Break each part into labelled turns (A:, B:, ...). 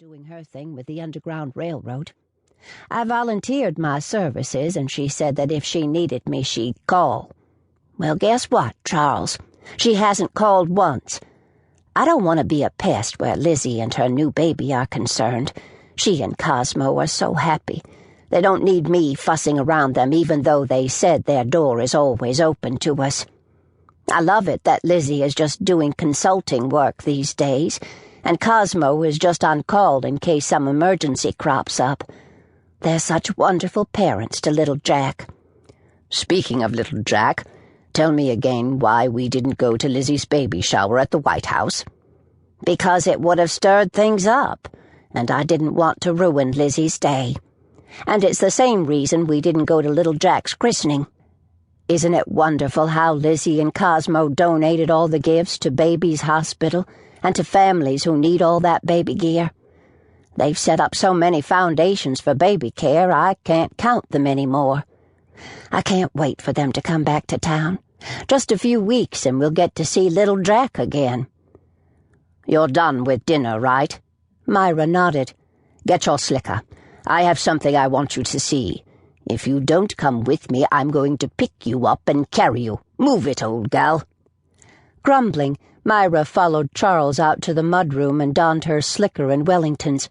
A: doing her thing with the Underground Railroad. I volunteered my services, and she said that if she needed me, she'd call. Well, guess what, Charles? She hasn't called once. I don't want to be a pest where Lizzie and her new baby are concerned. She and Cosmo are so happy. They don't need me fussing around them, even though they said their door is always open to us. I love it that Lizzie is just doing consulting work these days, and Cosmo is just on call in case some emergency crops up. They're such wonderful parents to little Jack. Speaking of little Jack, tell me again why we didn't go to Lizzie's baby shower at the White House. Because it would have stirred things up, and I didn't want to ruin Lizzie's day. And it's the same reason we didn't go to little Jack's christening. Isn't it wonderful how Lizzie and Cosmo donated all the gifts to Baby's Hospital and to families who need all that baby gear? They've set up so many foundations for baby care, I can't count them anymore. I can't wait for them to come back to town. Just a few weeks and we'll get to see little Jack again. You're done with dinner, right? Myra nodded. Get your slicker. I have something I want you to see. If you don't come with me, I'm going to pick you up and carry you. Move it, old gal. Grumbling, Myra followed Charles out to the mudroom and donned her slicker and Wellingtons.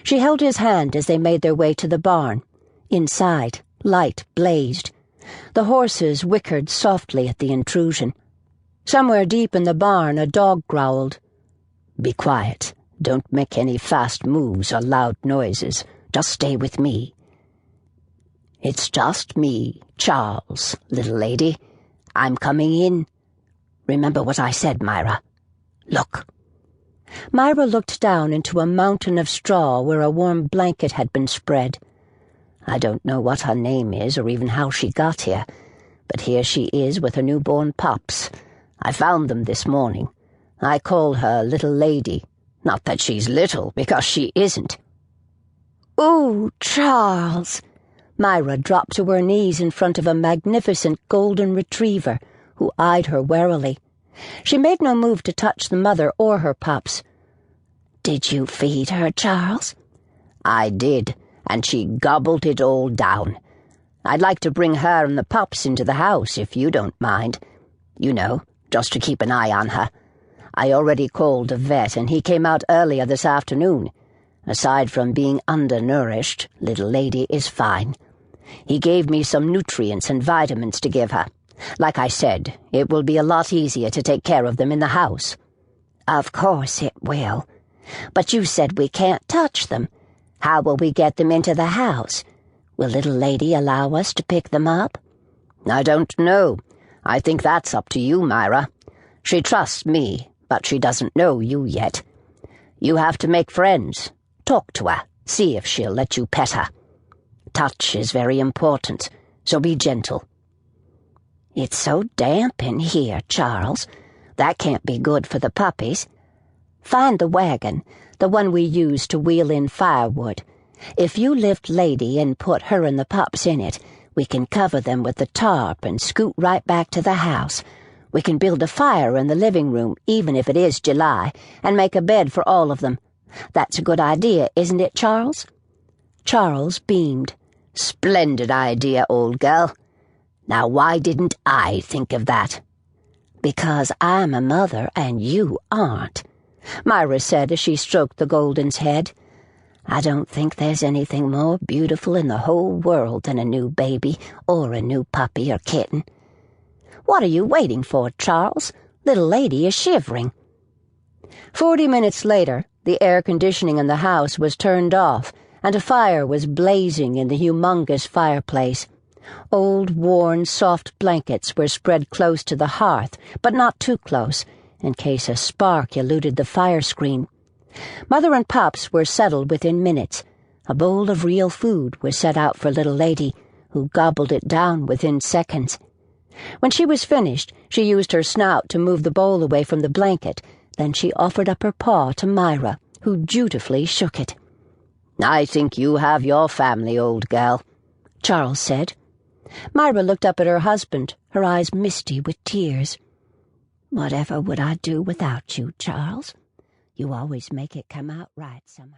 A: She held his hand as they made their way to the barn. Inside, light blazed. The horses whickered softly at the intrusion. Somewhere deep in the barn, a dog growled. Be quiet. Don't make any fast moves or loud noises. Just stay with me. It's just me, Charles, little lady. I'm coming in. Remember what I said, Myra. Look. Myra looked down into a mountain of straw where a warm blanket had been spread. I don't know what her name is or even how she got here, but here she is with her newborn pups. I found them this morning. I call her little lady. Not that she's little, because she isn't. Ooh, Charles! Myra dropped to her knees in front of a magnificent golden retriever, who eyed her warily. She made no move to touch the mother or her pups. Did you feed her, Charles? I did, and she gobbled it all down. I'd like to bring her and the pups into the house, if you don't mind. You know, just to keep an eye on her. I already called a vet, and he came out earlier this afternoon. Aside from being undernourished, little lady is fine. He gave me some nutrients and vitamins to give her. Like I said, it will be a lot easier to take care of them in the house. Of course it will. But you said we can't touch them. How will we get them into the house? Will little lady allow us to pick them up? I don't know. I think that's up to you, Myra. She trusts me, but she doesn't know you yet. You have to make friends. Talk to her. See if she'll let you pet her. Touch is very important, so be gentle. It's so damp in here, Charles. That can't be good for the puppies. Find the wagon, the one we use to wheel in firewood. If you lift Lady and put her and the pups in it, we can cover them with the tarp and scoot right back to the house. We can build a fire in the living room, even if it is July, and make a bed for all of them. That's a good idea, isn't it, Charles? Charles beamed. Splendid idea, old girl. Now why didn't I think of that? Because I'm a mother and you aren't, Myra said as she stroked the Golden's head. I don't think there's anything more beautiful in the whole world than a new baby or a new puppy or kitten. What are you waiting for, Charles? Little lady is shivering. 40 minutes later, the air conditioning in the house was turned off, and a fire was blazing in the humongous fireplace. Old, worn, soft blankets were spread close to the hearth, but not too close, in case a spark eluded the fire screen. Mother and pups were settled within minutes. A bowl of real food was set out for little lady, who gobbled it down within seconds. When she was finished, she used her snout to move the bowl away from the blanket. Then she offered up her paw to Myra, who dutifully shook it. I think you have your family, old gal, Charles said. Myra looked up at her husband, her eyes misty with tears. Whatever would I do without you, Charles? You always make it come out right somehow.